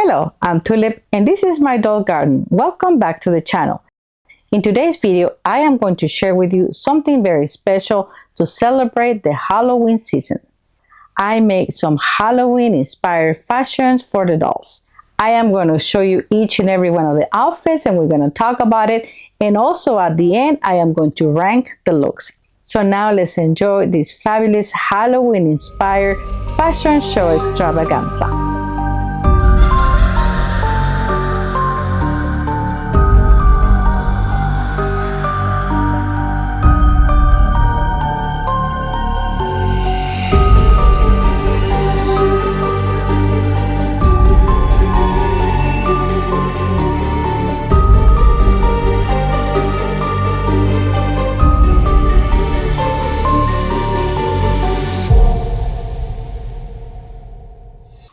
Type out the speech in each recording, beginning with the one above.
Hello, I'm Tulip and this is my doll garden. Welcome back to the channel. In today's video, I am going to share with you something very special to celebrate the Halloween season. I made some Halloween inspired fashions for the dolls. I am going to show you each and every one of the outfits and we're going to talk about it. And also at the end, I am going to rank the looks. So now let's enjoy this fabulous Halloween inspired fashion show extravaganza.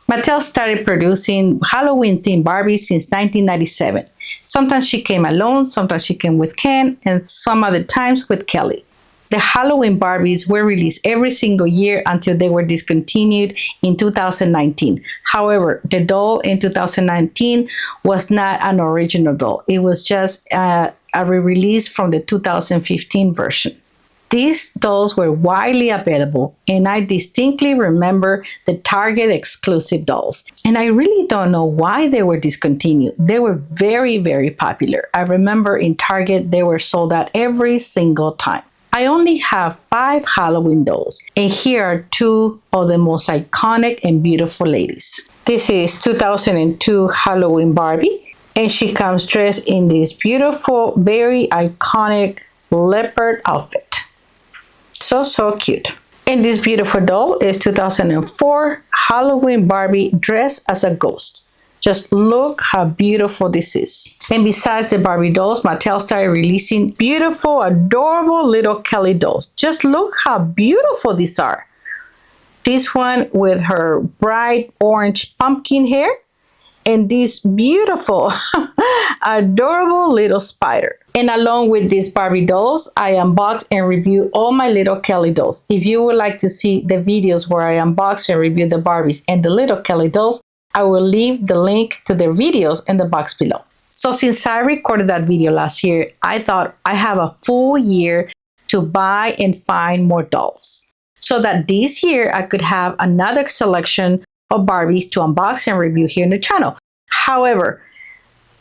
Mattel started producing Halloween-themed Barbies since 1997. Sometimes she came alone, sometimes she came with Ken, and some other times with Kelly. The Halloween Barbies were released every single year until they were discontinued in 2019. However, the doll in 2019 was not an original doll. It was just a re-release from the 2015 version. These dolls were widely available, and I distinctly remember the Target exclusive dolls. And I really don't know why they were discontinued. They were very, very popular. I remember in Target, they were sold out every single time. I only have 5 Halloween dolls, and here are 2 of the most iconic and beautiful ladies. This is 2002 Halloween Barbie, and she comes dressed in this beautiful, very iconic leopard outfit. So cute. And this beautiful doll is 2004 Halloween Barbie dressed as a ghost. Just look how beautiful this is. And besides the Barbie dolls, Mattel started releasing beautiful, adorable little Kelly dolls. Just look how beautiful these are. This one with her bright orange pumpkin hair and this beautiful, adorable little spider. And along with these Barbie dolls, I unbox and review all my little Kelly dolls. If you would like to see the videos where I unbox and review the Barbies and the little Kelly dolls, I will leave the link to their videos in the box below. So since I recorded that video last year, I thought I have a full year to buy and find more dolls, so that this year I could have another selection of Barbies to unbox and review here in the channel. However,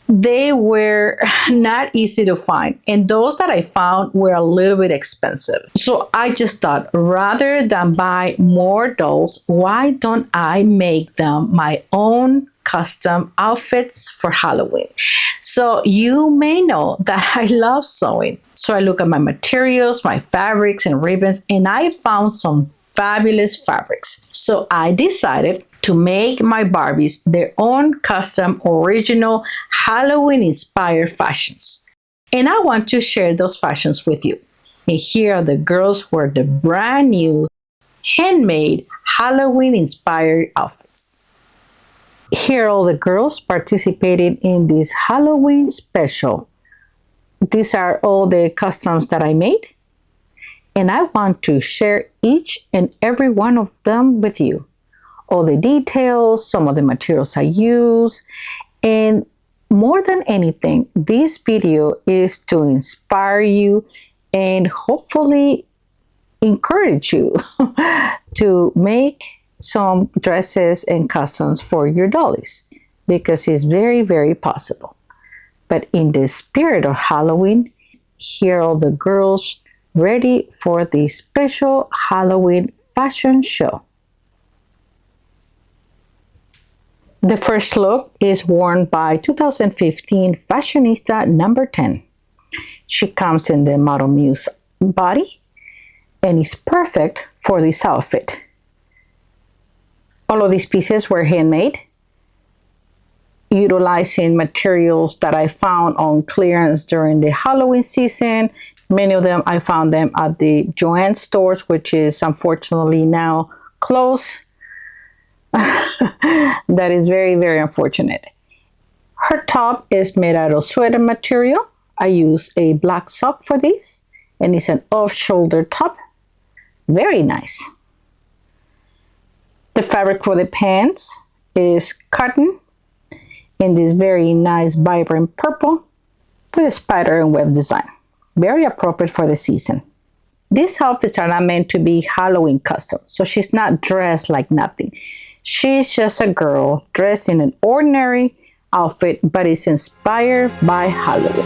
they were not easy to find, and those that I found were a little bit expensive. So I just thought, rather than buy more dolls, why don't I make them my own custom outfits for Halloween? So you may know that I love sewing. So I look at my materials, my fabrics and ribbons, and I found some fabulous fabrics. So I decided to make my Barbies their own custom original Halloween inspired fashions. And I want to share those fashions with you. And here are the girls who are the brand new handmade Halloween inspired outfits. Here are all the girls participating in this Halloween special. These are all the customs that I made. And I want to share each and every one of them with you. All the details, some of the materials I use, and more than anything, this video is to inspire you and hopefully encourage you to make some dresses and customs for your dollies, because it's very, very possible. But in the spirit of Halloween, here are all the girls ready for the special Halloween fashion show. The first look is worn by 2015 fashionista number 10. She comes in the Model Muse body and is perfect for this outfit. All of these pieces were handmade, utilizing materials that I found on clearance during the Halloween season. Many of them, I found them at the Joann stores, which is unfortunately now closed. That is very, very unfortunate. Her top is made out of sweater material. I use a black sock for this, and it's an off-shoulder top. Very nice. The fabric for the pants is cotton, in this very nice, vibrant purple with a spider and web design. Very appropriate for the season. These outfits are not meant to be Halloween custom, so she's not dressed like nothing. She's just a girl dressed in an ordinary outfit, but is inspired by Halloween.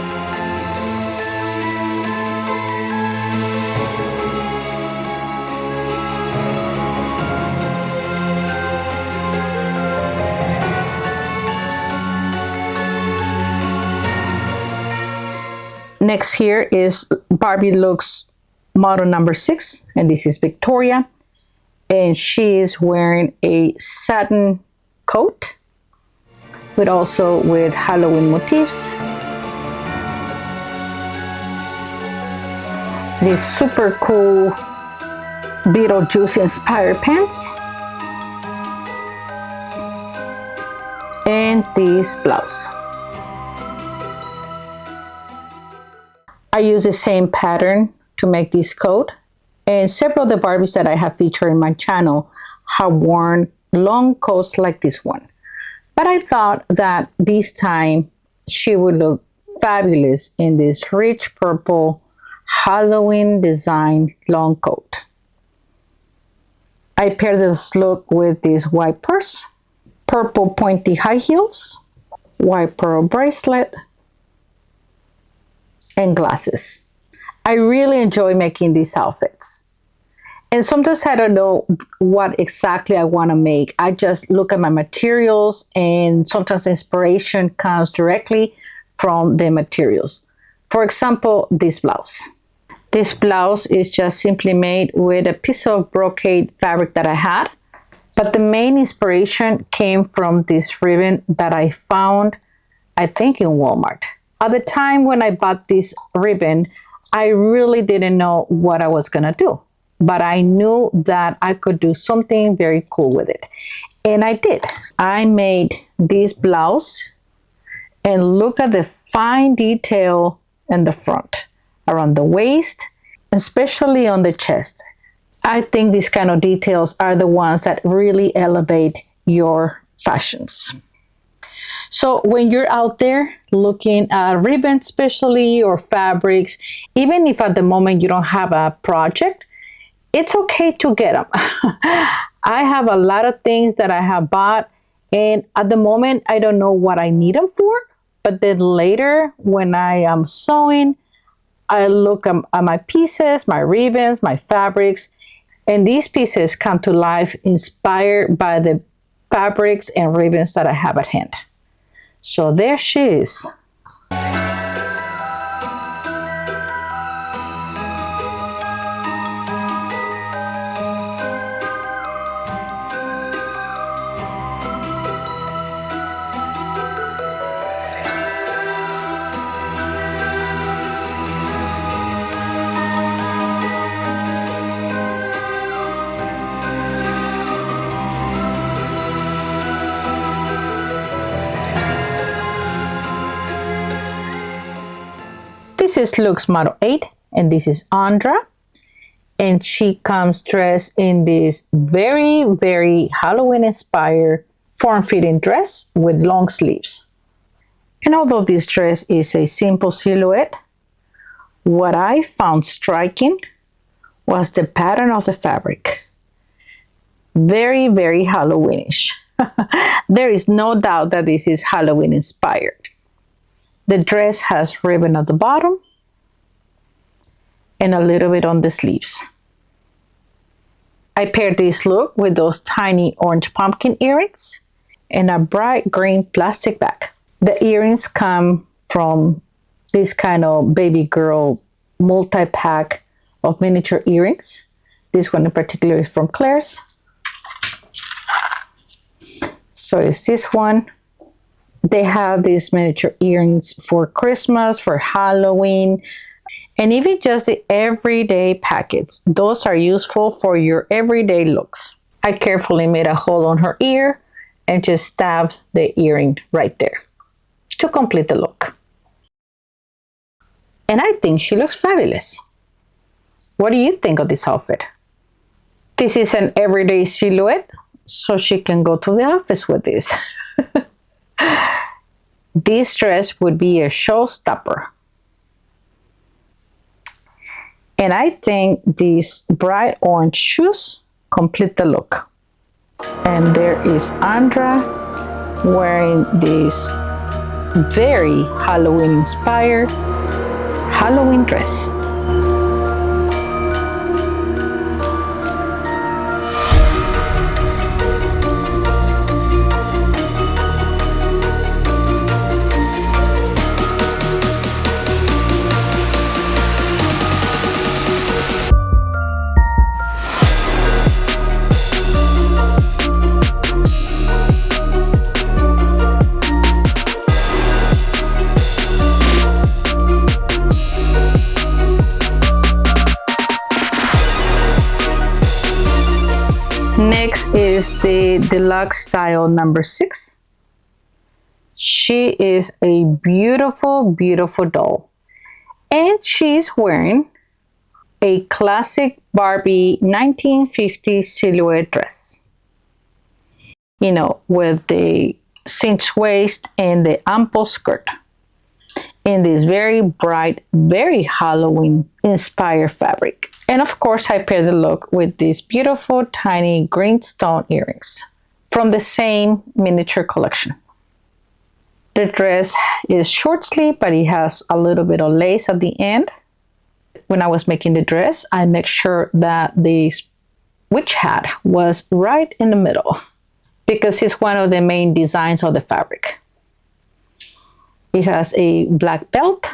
Next here is Barbie Looks model number 6, and this is Victoria, and she is wearing a satin coat with Halloween motifs. These super cool Beetlejuice inspired pants and this blouse. I use the same pattern to make this coat, and several of the Barbies that I have featured in my channel have worn long coats like this one. But I thought that this time she would look fabulous in this rich purple Halloween design long coat. I paired this look with this white purse, purple pointy high heels, white pearl bracelet, and glasses. I really enjoy making these outfits. And sometimes I don't know what exactly I want to make. I just look at my materials, and sometimes inspiration comes directly from the materials. For example, this blouse. This blouse is just simply made with a piece of brocade fabric that I had, but the main inspiration came from this ribbon that I found, I think, in Walmart. At the time when I bought this ribbon, I really didn't know what I was gonna do, but I knew that I could do something very cool with it. And I did. I made this blouse, and look at the fine detail in the front, around the waist, especially on the chest. I think these kind of details are the ones that really elevate your fashions. So when you're out there looking at ribbons especially, or fabrics, even if at the moment you don't have a project, it's okay to get them. I have a lot of things that I have bought, and at the moment I don't know what I need them for, but then later when I am sewing, I look at my pieces, my ribbons, my fabrics, and these pieces come to life inspired by the fabrics and ribbons that I have at hand. So there she is. This is Looks Model 8, and this is Andra, and she comes dressed in this very, very Halloween inspired form-fitting dress with long sleeves. And although this dress is a simple silhouette, what I found striking was the pattern of the fabric. Very, very Halloweenish. There is no doubt that this is Halloween inspired. The dress has ribbon at the bottom and a little bit on the sleeves. I paired this look with those tiny orange pumpkin earrings and a bright green plastic bag. The earrings come from this kind of baby girl multi-pack of miniature earrings. This one in particular is from Claire's. So it's this one. They have these miniature earrings for Christmas, for Halloween, and even just the everyday packets. Those are useful for your everyday looks. I carefully made a hole on her ear and just stabbed the earring right there to complete the look. And I think she looks fabulous. What do you think of this outfit? This is an everyday silhouette, so she can go to the office with this. this dress would be a showstopper. And I think these bright orange shoes complete the look. And there is Andra wearing this very Halloween inspired Halloween dress. Next is the deluxe style number 6. She is a beautiful, beautiful doll. And she's wearing a classic Barbie 1950s silhouette dress. You know, with the cinched waist and the ample skirt. In this very bright, very Halloween inspired fabric. And of course, I paired the look with these beautiful tiny green stone earrings from the same miniature collection. The dress is short sleeve, but it has a little bit of lace at the end. When I was making the dress, I make sure that the witch hat was right in the middle because it's one of the main designs of the fabric. It has a black belt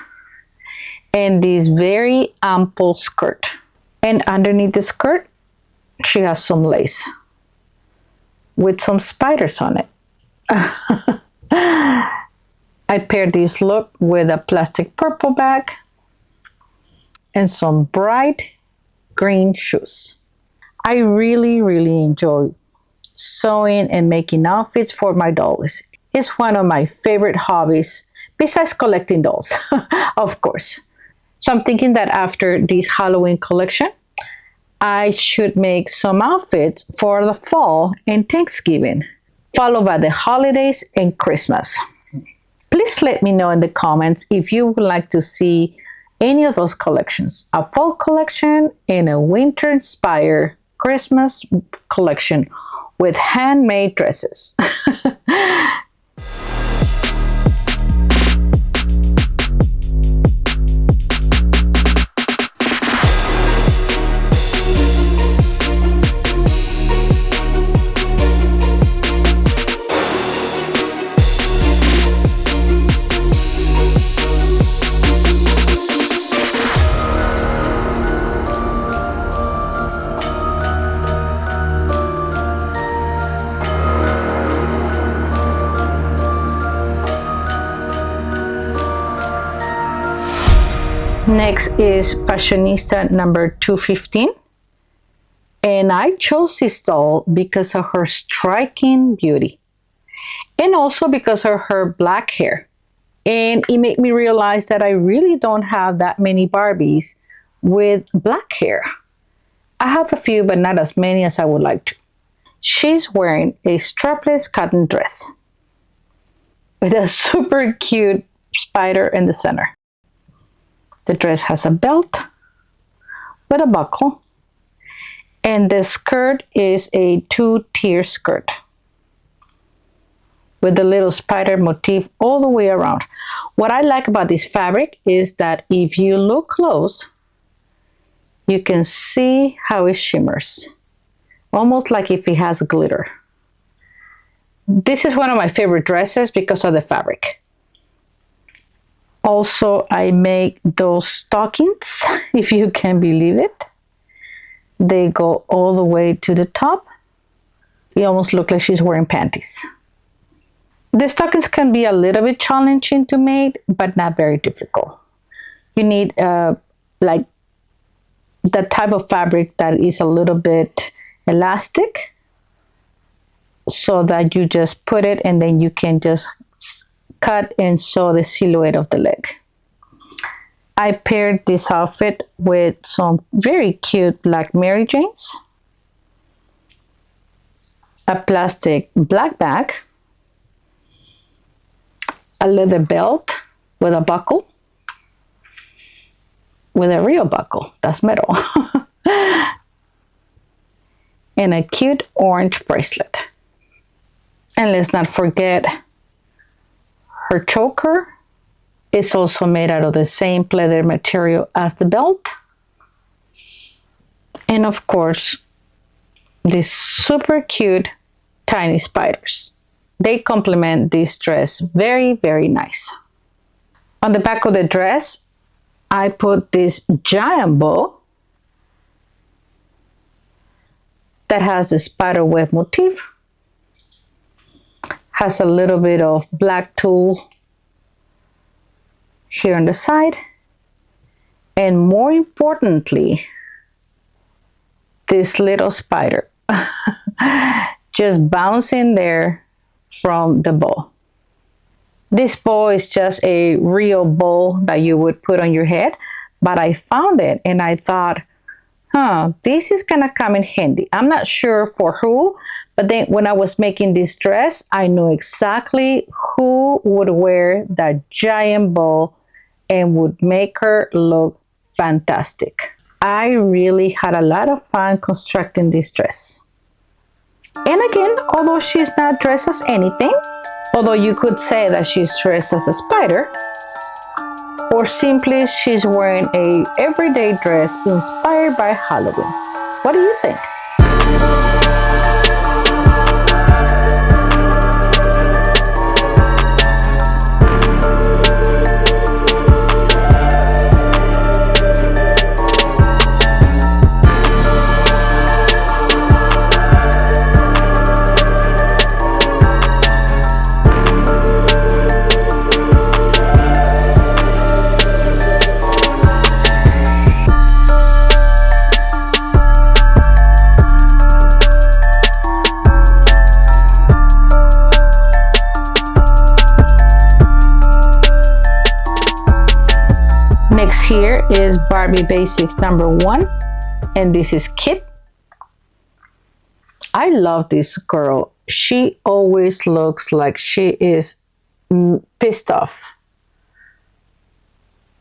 and this very ample skirt. And underneath the skirt, she has some lace with some spiders on it. I paired this look with a plastic purple bag and some bright green shoes. I really, really enjoy sewing and making outfits for my dolls. It's one of my favorite hobbies, besides collecting dolls, of course. So I'm thinking that after this Halloween collection, I should make some outfits for the fall and Thanksgiving, followed by the holidays and Christmas. Please let me know in the comments if you would like to see any of those collections, a fall collection and a winter inspired Christmas collection with handmade dresses. Next is fashionista number 215. And I chose this doll because of her striking beauty. And also because of her black hair. And it made me realize that I really don't have that many Barbies with black hair. I have a few, but not as many as I would like to. She's wearing a strapless cotton dress with a super cute spider in the center. The dress has a belt with a buckle, and the skirt is a 2-tier skirt with the little spider motif all the way around. What I like about this fabric is that if you look close, you can see how it shimmers, almost like if it has glitter. This is one of my favorite dresses because of the fabric. Also, I make those stockings, if you can believe it. They go all the way to the top. It almost looks like she's wearing panties. The stockings can be a little bit challenging to make, but not very difficult. You need like the type of fabric that is a little bit elastic, so that you just put it and then you can just cut and sew the silhouette of the leg. I paired this outfit with some very cute black Mary Janes, a plastic black bag, a leather belt with a buckle, with a real buckle, that's metal, and a cute orange bracelet. And let's not forget her choker is also made out of the same pleather material as the belt. And of course, these super cute tiny spiders. They complement this dress very, very nice. On the back of the dress, I put this giant bow that has the spider web motif, has a little bit of black tulle here on the side, and more importantly, this little spider just bouncing there from the bow. This bow is just a real bow that you would put on your head, but I found it and I thought, this is gonna come in handy. I'm not sure for who, but then when I was making this dress, I knew exactly who would wear that giant bow and would make her look fantastic. I really had a lot of fun constructing this dress. And again, although she's not dressed as anything, although you could say that she's dressed as a spider, or simply she's wearing a everyday dress inspired by Halloween. What do you think? Here is Barbie Basics number 1, and this is Kit. I love this girl. She always looks like she is pissed off.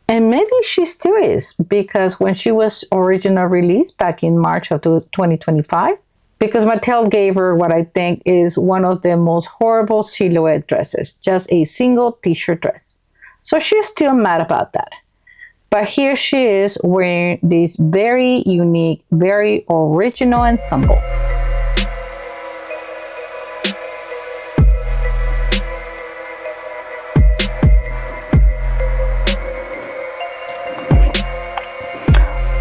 And maybe she still is, because when she was originally released back in March of 2025, because Mattel gave her what I think is one of the most horrible silhouette dresses, just a single t-shirt dress. So she's still mad about that. But here she is wearing this very unique, very original ensemble.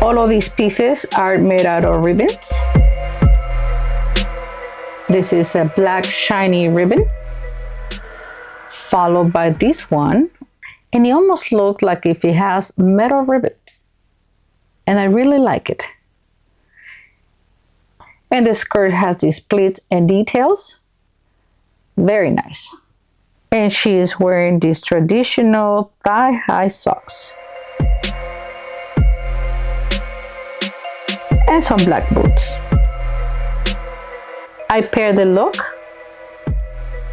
All of these pieces are made out of ribbons. This is a black shiny ribbon, followed by this one. And it almost looks like if it has metal ribbons. And I really like it. And the skirt has these pleats and details. Very nice. And she is wearing these traditional thigh-high socks. And some black boots. I pair the look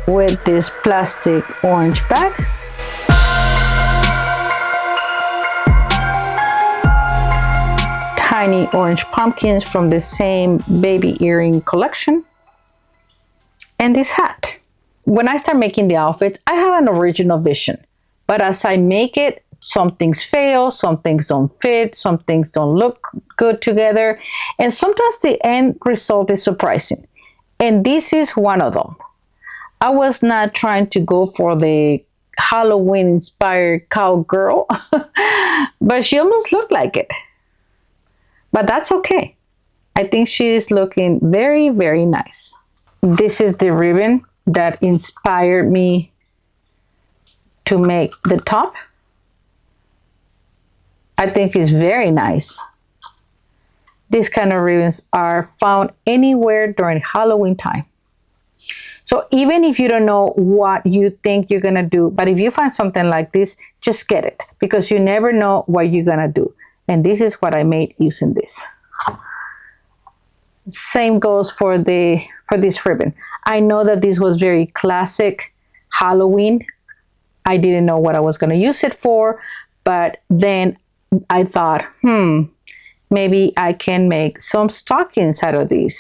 with this plastic orange bag. Tiny orange pumpkins from the same baby earring collection, and this hat. When I start making the outfits, I have an original vision, but as I make it, some things fail, some things don't fit, some things don't look good together, and sometimes the end result is surprising, and this is one of them. I was not trying to go for the Halloween inspired cowgirl, but she almost looked like it. But that's okay. I think she is looking very, very nice. This is the ribbon that inspired me to make the top. I think it's very nice. These kind of ribbons are found anywhere during Halloween time. So even if you don't know what you think you're gonna do, but if you find something like this, just get it, because you never know what you're gonna do. And this is what I made using this. Same goes for this ribbon. I know that this was very classic Halloween. I didn't know what I was going to use it for, but then I thought, maybe I can make some stockings out of these.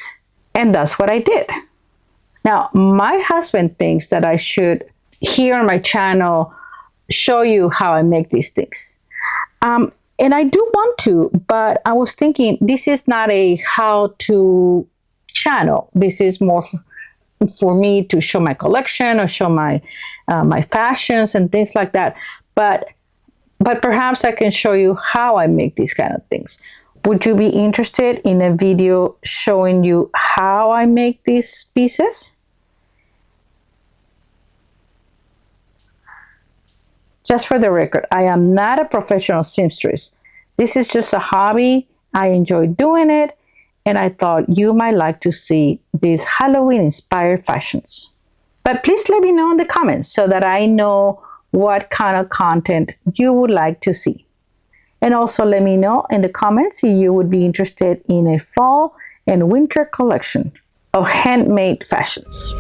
And that's what I did. Now, my husband thinks that I should, here on my channel, show you how I make these things. And I do want to, but I was thinking this is not a how-to channel. This is more for me to show my collection or show my my fashions and things like that. But perhaps I can show you how I make these kind of things. Would you be interested in a video showing you how I make these pieces? Just for the record, I am not a professional seamstress. This is just a hobby. I enjoy doing it, and I thought you might like to see these Halloween-inspired fashions. But please let me know in the comments so that I know what kind of content you would like to see. And also let me know in the comments if you would be interested in a fall and winter collection of handmade fashions.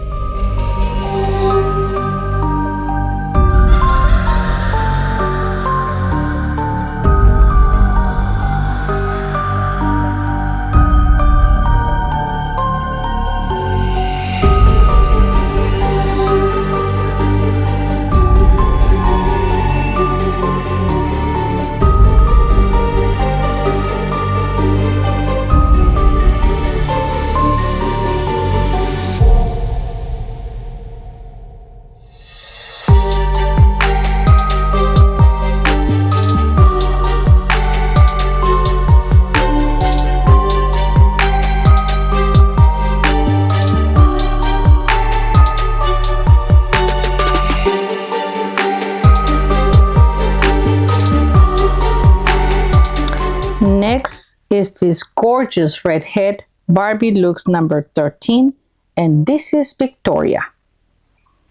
Next is this gorgeous redhead. Barbie looks number 13, and this is Victoria.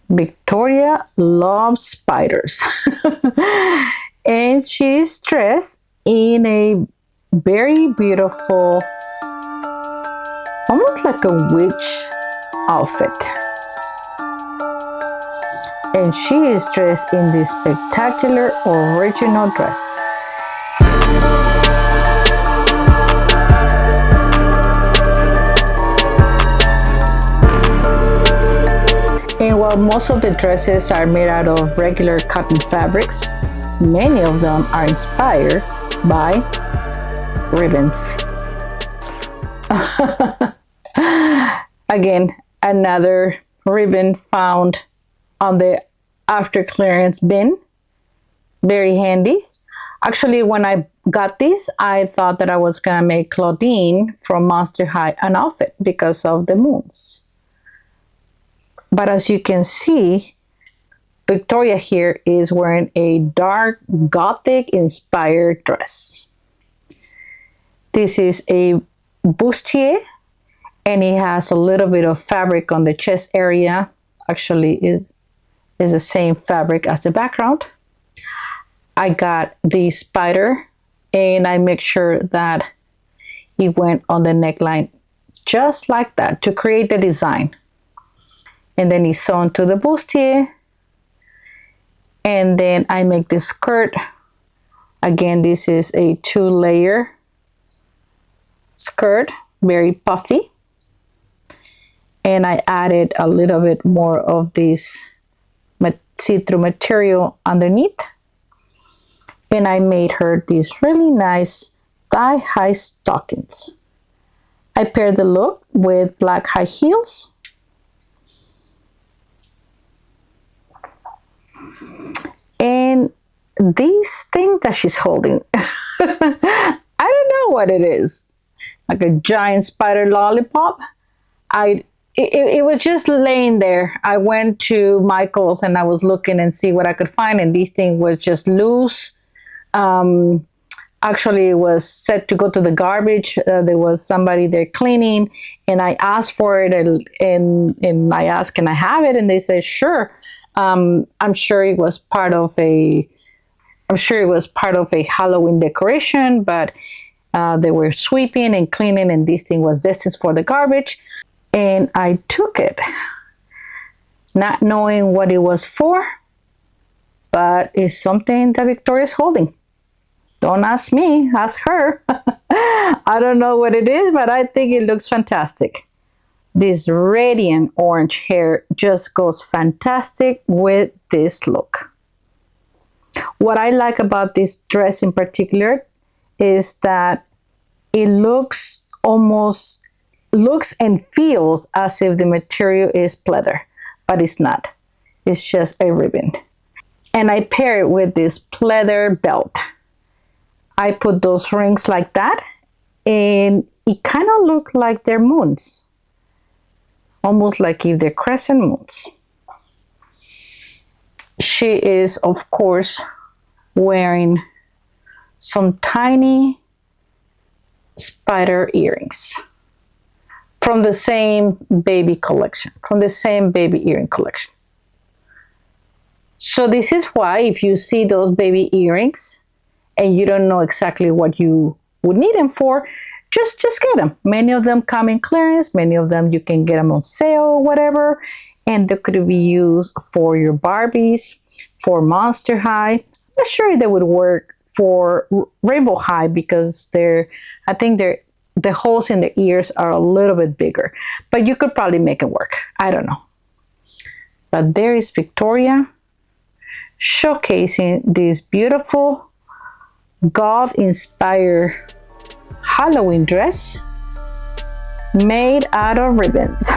Victoria loves spiders. And she's dressed in a very beautiful, almost like a witch outfit. And she is dressed in this spectacular original dress. And while most of the dresses are made out of regular cotton fabrics, many of them are inspired by ribbons. Again, another ribbon found on the after clearance bin. Very handy. Actually, when I got this, I thought that I was gonna make Claudine from Monster High an outfit because of the moons. But as you can see, Victoria here is wearing a dark gothic inspired dress. This is a bustier, and it has a little bit of fabric on the chest area. Actually is the same fabric as the background. I got the spider, and I make sure that it went on the neckline just like that to create the design. And then it's sewn to the bustier. And then I make the skirt. Again, this is a 2-layer skirt, very puffy. And I added a little bit more of this see-through material underneath. And I made her these really nice thigh-high stockings. I paired the look with black high heels. And this thing that she's holding, I don't know what it is. Like a giant spider lollipop. It was just laying there. I went to Michael's and I was looking and see what I could find, and this thing was just loose. Actually, it was set to go to the garbage. There was somebody there cleaning, and I asked for it, and I asked, can I have it? And they said, sure. I'm sure it was part of a Halloween decoration, but they were sweeping and cleaning, and this thing was destined for the garbage. And I took it, not knowing what it was for, but it's something that Victoria's holding. Don't ask me, ask her. I don't know what it is, but I think it looks fantastic. This radiant orange hair just goes fantastic with this look. What I like about this dress in particular is that it looks and feels as if the material is pleather, but it's not. It's just a ribbon. And I pair it with this pleather belt. I put those rings like that, and it kind of look like they're moons. Almost like if they're crescent moons. She is, of course, wearing some tiny spider earrings from the same baby collection, from the same baby earring collection. So this is why if you see those baby earrings and you don't know exactly what you would need them for, just get them. Many of them come in clearance, many of them you can get them on sale or whatever, and they could be used for your Barbies, for Monster High. I'm not sure they would work for Rainbow High because I think the holes in the ears are a little bit bigger, but you could probably make it work. I don't know. But there is Victoria showcasing this beautiful goth-inspired Halloween dress made out of ribbons.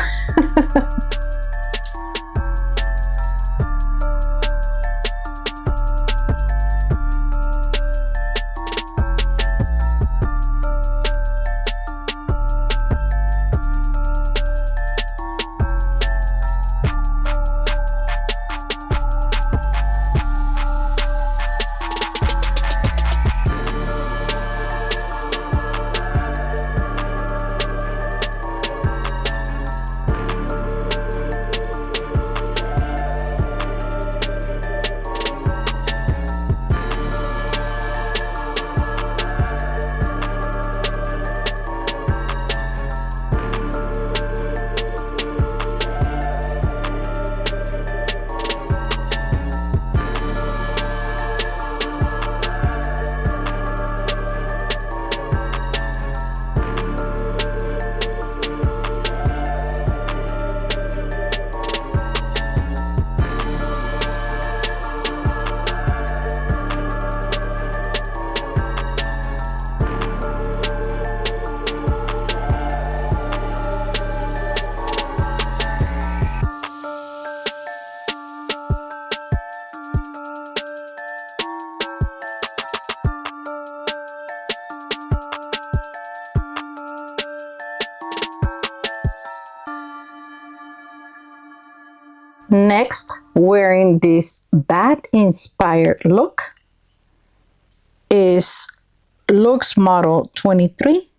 Next, wearing this bat-inspired look is Looks Model 23,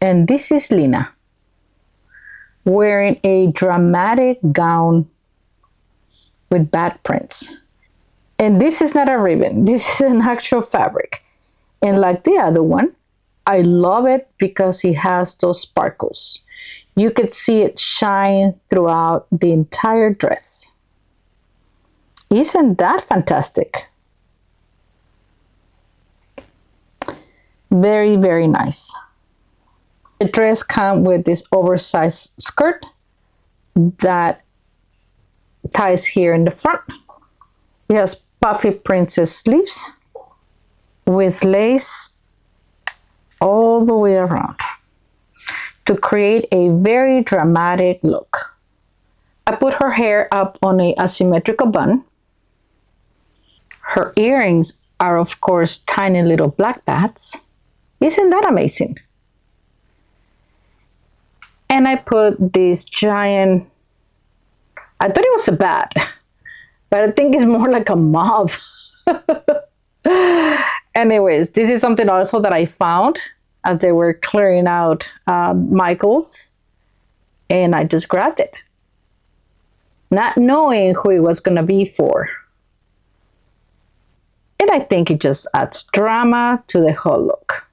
and this is Lena wearing a dramatic gown with bat prints. And this is not a ribbon, this is an actual fabric. And like the other one, I love it because it has those sparkles. You could see it shine throughout the entire dress. Isn't that fantastic? Very, very nice. The dress comes with this oversized skirt that ties here in the front. It has puffy princess sleeves with lace all the way around to create a very dramatic look. I put her hair up on a asymmetrical bun. Her earrings are, of course, tiny little black bats. Isn't that amazing? And I put this giant, I thought it was a bat, but I think it's more like a moth. Anyways, this is something also that I found as they were clearing out Michael's, and I just grabbed it, not knowing who it was going to be for. And I think it just adds drama to the whole look.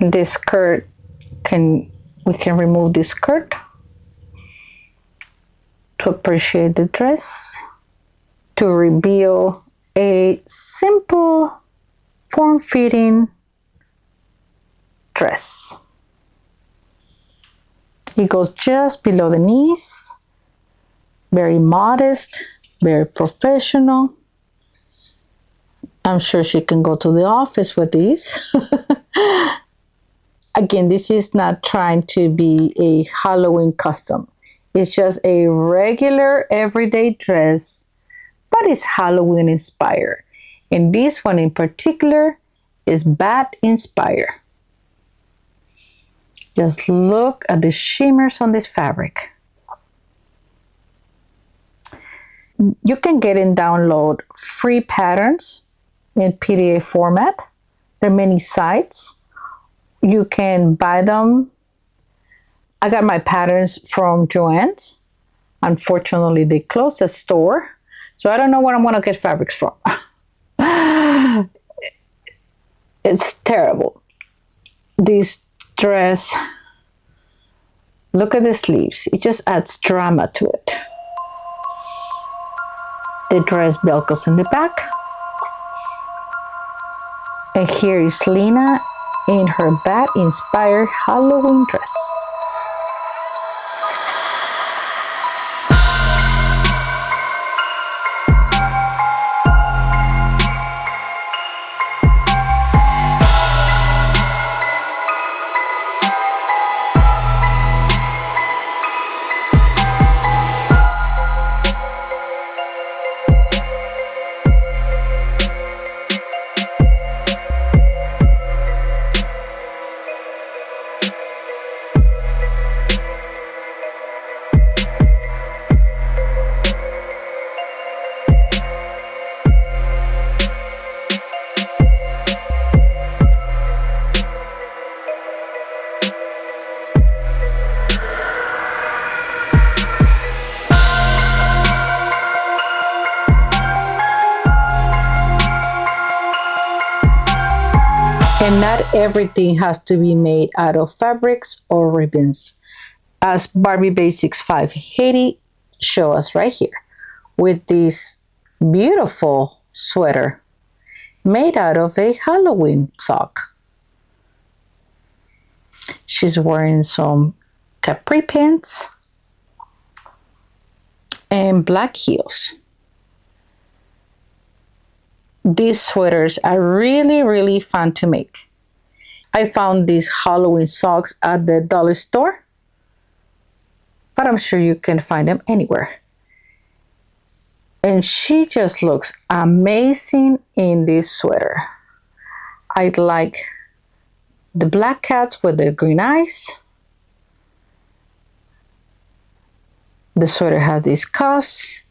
This skirt, we can remove this skirt to appreciate the dress. to reveal a simple form-fitting dress. It goes just below the knees, very modest, very professional. I'm sure she can go to the office with these. Again, this is not trying to be a Halloween custom. It's just a regular everyday dress, but it's Halloween inspired. And this one in particular is bat inspired. Just look at the shimmers on this fabric. You can get and download free patterns in PDF format. There are many sites. You can buy them. I got my patterns from Joann's. Unfortunately, they closed the store. So I don't know where I'm gonna get fabrics from. It's terrible. This dress, look at the sleeves. It just adds drama to it. The dress belt goes in the back. And here is Lena in her bat-inspired Halloween dress. And not everything has to be made out of fabrics or ribbons, as Barbie Basics 580 show us right here with this beautiful sweater made out of a Halloween sock. She's wearing some capri pants and black heels. These sweaters are really, really fun to make. I found these Halloween socks at the dollar store, but I'm sure you can find them anywhere. And she just looks amazing in this sweater. I like the black cats with the green eyes. The sweater has these cuffs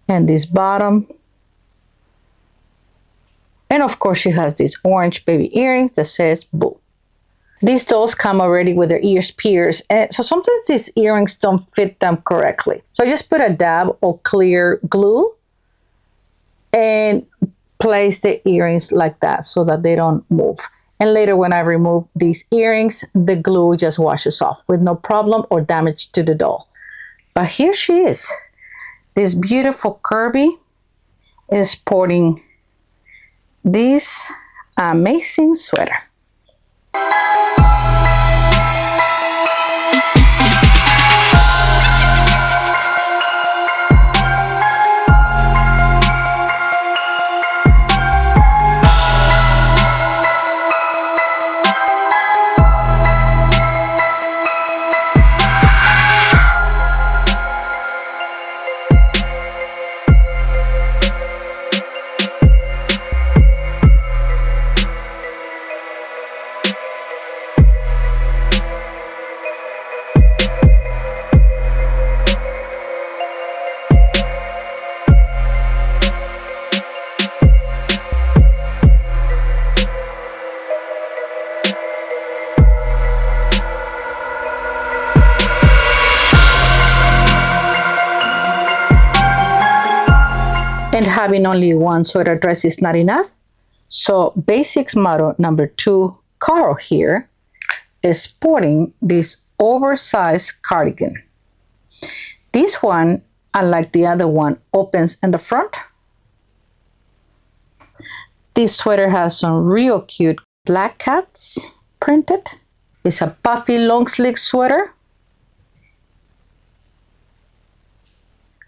and this bottom. And of course, she has these orange baby earrings that says boo. These dolls come already with their ears pierced, and so sometimes these earrings don't fit them correctly. So I just put a dab of clear glue and place the earrings like that so that they don't move. And later when I remove these earrings, the glue just washes off with no problem or damage to the doll. But here she is. This beautiful Kirby is sporting this amazing sweater. And having only one sweater dress is not enough. So Basics model number 2, Carl here, is sporting this oversized cardigan. This one, unlike the other one, opens in the front This sweater has some real cute black cats printed. It's a puffy long sleeve sweater.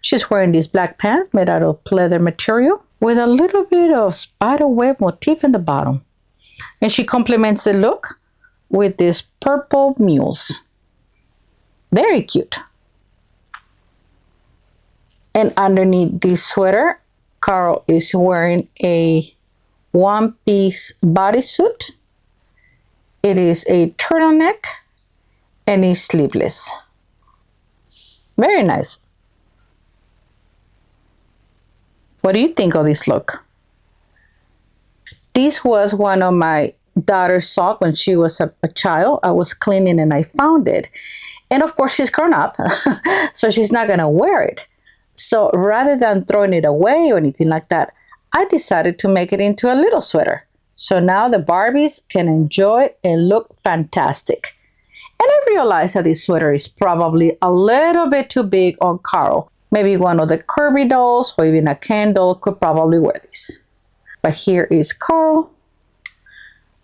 She's wearing these black pants made out of leather material with a little bit of spider web motif in the bottom. And she complements the look with these purple mules. Very cute. And underneath this sweater, Carl is wearing a one-piece bodysuit. It is a turtleneck and is sleeveless. Very nice. What do you think of this look? This was one of my daughter's socks when she was a child. I was cleaning and I found it. And of course, she's grown up, so she's not going to wear it. So rather than throwing it away or anything like that, I decided to make it into a little sweater. So now the Barbies can enjoy and look fantastic. And I realized that this sweater is probably a little bit too big on Carl. Maybe one of the Kirby dolls or even a Ken doll could probably wear this. But here is Carl,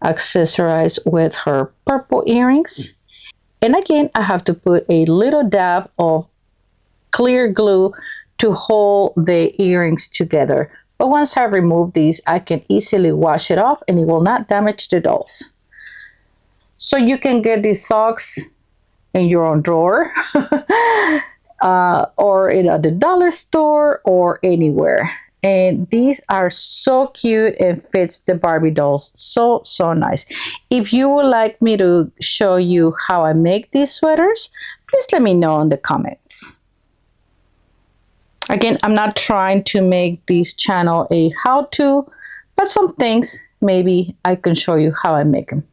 accessorized with her purple earrings. And again, I have to put a little dab of clear glue to hold the earrings together. But once I remove these, I can easily wash it off and it will not damage the dolls. So you can get these socks in your own drawer or in the dollar store or anywhere. And these are so cute and fits the Barbie dolls so nice. If you would like me to show you how I make these sweaters, please let me know in the comments. Again, I'm not trying to make this channel a how-to, but some things maybe I can show you how I make them.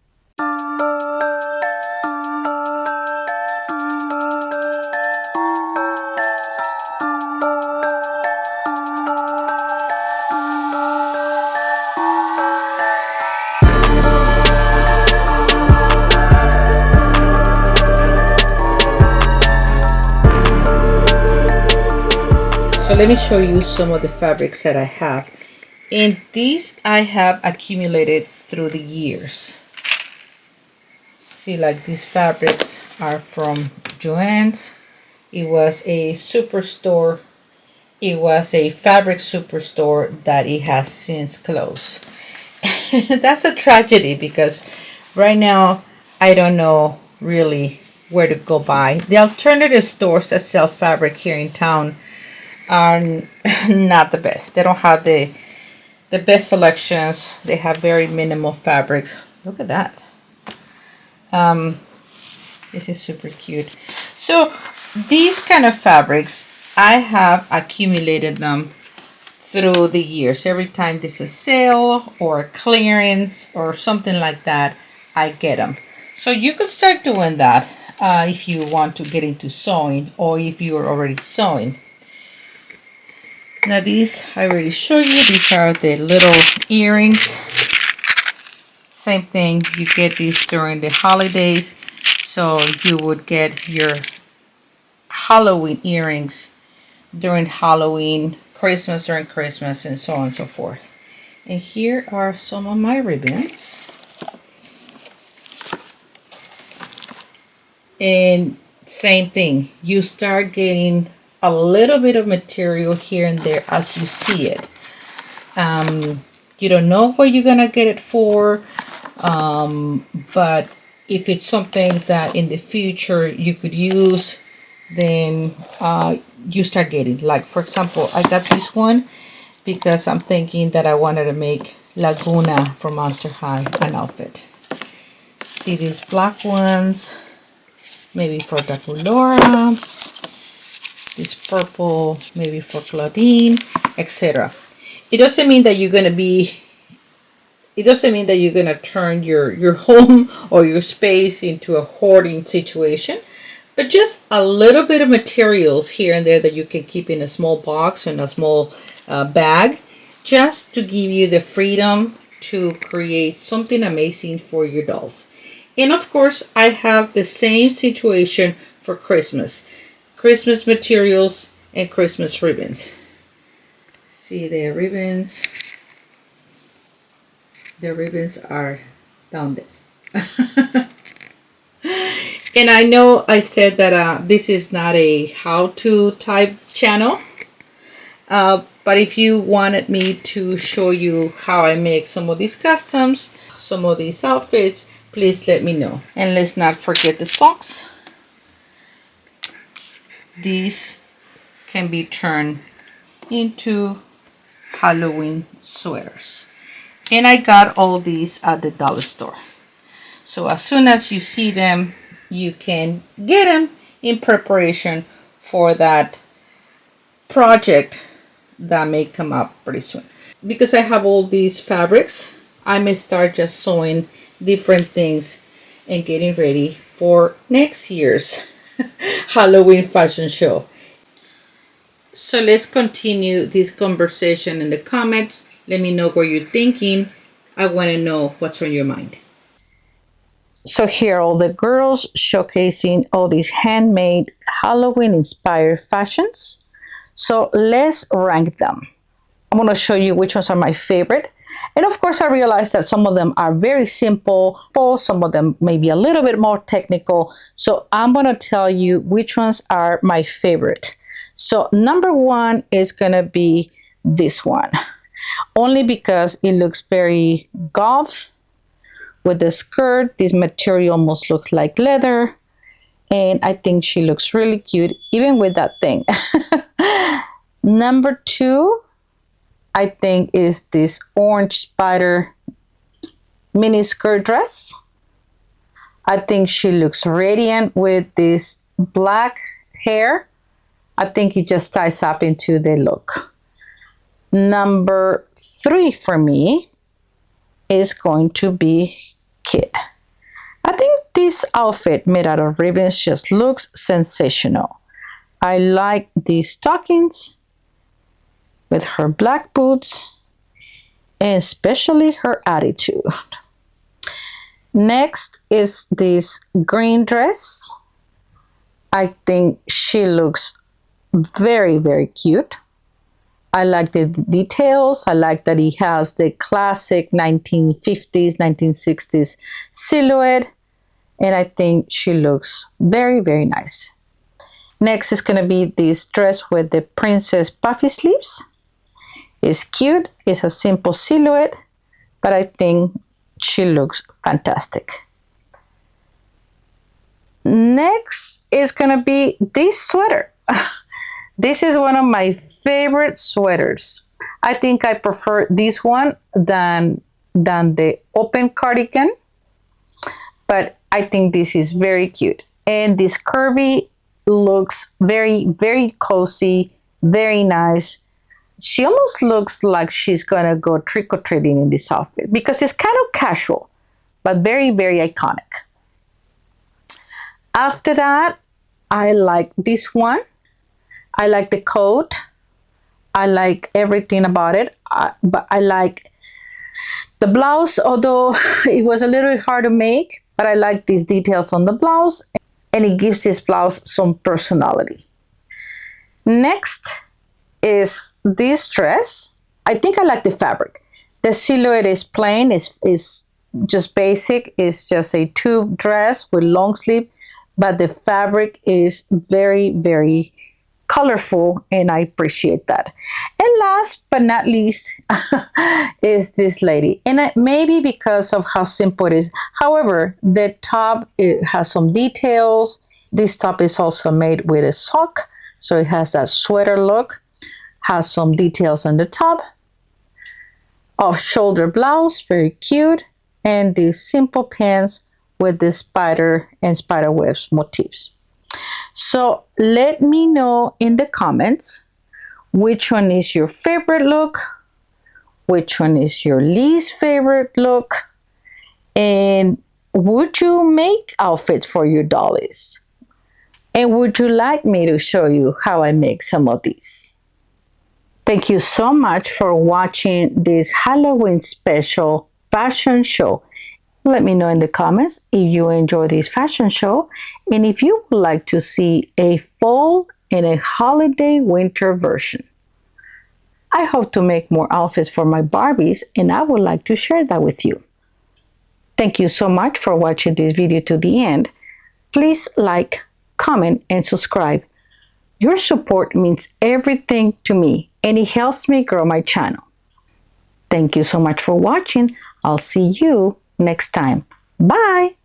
So let me show you some of the fabrics that I have. And these I have accumulated through the years. See, like these fabrics are from Joann's. It was a superstore. It was a fabric superstore that it has since closed. That's a tragedy because right now I don't know really where to go buy. The alternative stores that sell fabric here in town are not the best. They don't have the best selections. They have very minimal fabrics. Look at that. This is super cute. So these kind of fabrics, I have accumulated them through the years. Every time there's a sale or a clearance or something like that, I get them. So you could start doing that if you want to get into sewing or if you're already sewing. Now these, I already showed you, these are the little earrings. Same thing, you get these during the holidays. So you would get your Halloween earrings during Halloween, Christmas during Christmas, and so on and so forth. And here are some of my ribbons. And same thing, you start getting a little bit of material here and there as you see it. You don't know what you're gonna get it for, but if it's something that in the future you could use, then you start getting. Like for example, I got this one because I'm thinking that I wanted to make Laguna from Monster High an outfit. See these black ones, maybe for Draculaura. This purple, maybe for Claudine, etc. It doesn't mean that you're gonna turn your home or your space into a hoarding situation, but just a little bit of materials here and there that you can keep in a small box or in a small bag, just to give you the freedom to create something amazing for your dolls. And of course, I have the same situation for Christmas. Christmas materials and Christmas ribbons. See, there are ribbons. The ribbons are down there. And I know I said that this is not a how-to type channel, but if you wanted me to show you how I make some of these customs, some of these outfits, please let me know. And let's not forget the socks. These can be turned into Halloween sweaters. And I got all these at the dollar store. So as soon as you see them, you can get them in preparation for that project that may come up pretty soon. Because I have all these fabrics, I may start just sewing different things and getting ready for next year's Halloween fashion show. So let's continue this conversation in the comments. Let me know what you're thinking. I want to know what's on your mind. So here are all the girls showcasing all these handmade Halloween inspired fashions. So let's rank them. I'm going to show you which ones are my favorite. And of course, I realize that some of them are very simple. Some of them may be a little bit more technical. So I'm going to tell you which ones are my favorite. So number one is going to be this one. Only because it looks very goth. With the skirt, this material almost looks like leather, and I think she looks really cute even with that thing. Number two, I think, is this orange spider mini skirt dress. I think she looks radiant with this black hair. I think it just ties up into the look. Number three for me is going to be Kid. I think this outfit made out of ribbons just looks sensational. I like these stockings with her black boots and especially her attitude. Next is this green dress. I think she looks very, very cute. I like the details. I like that he has the classic 1950s, 1960s silhouette. And I think she looks very, very nice. Next is going to be this dress with the princess puffy sleeves. It's cute. It's a simple silhouette, but I think she looks fantastic. Next is going to be this sweater. This is one of my favorite sweaters. I think I prefer this one than the open cardigan, but I think this is very cute. And this curvy looks very, very cozy, very nice. She almost looks like she's gonna go trick-or-treating in this outfit because it's kind of casual, but very, very iconic. After that, I like this one. I like the coat. I like everything about it. But I like the blouse, although it was a little hard to make, but I like these details on the blouse, and it gives this blouse some personality. Next is this dress. I think I like the fabric. The silhouette is plain, is just basic. It's just a tube dress with long sleeve, but the fabric is very, very colorful, and I appreciate that. And last but not least is this lady, and maybe because of how simple it is. However, the top, it has some details. This top is also made with a sock, so it has that sweater look. Has some details on the top. Off shoulder blouse, very cute, and these simple pants with the spider and spider webs motifs. So let me know in the comments which one is your favorite look, which one is your least favorite look, and would you make outfits for your dollies? And would you like me to show you how I make some of these? Thank you so much for watching this Halloween special fashion show. Let me know in the comments if you enjoy this fashion show and if you would like to see a fall and a holiday winter version. I hope to make more outfits for my Barbies, and I would like to share that with you. Thank you so much for watching this video to the end. Please like, comment, and subscribe. Your support means everything to me, and it helps me grow my channel. Thank you so much for watching. I'll see you next time. Bye!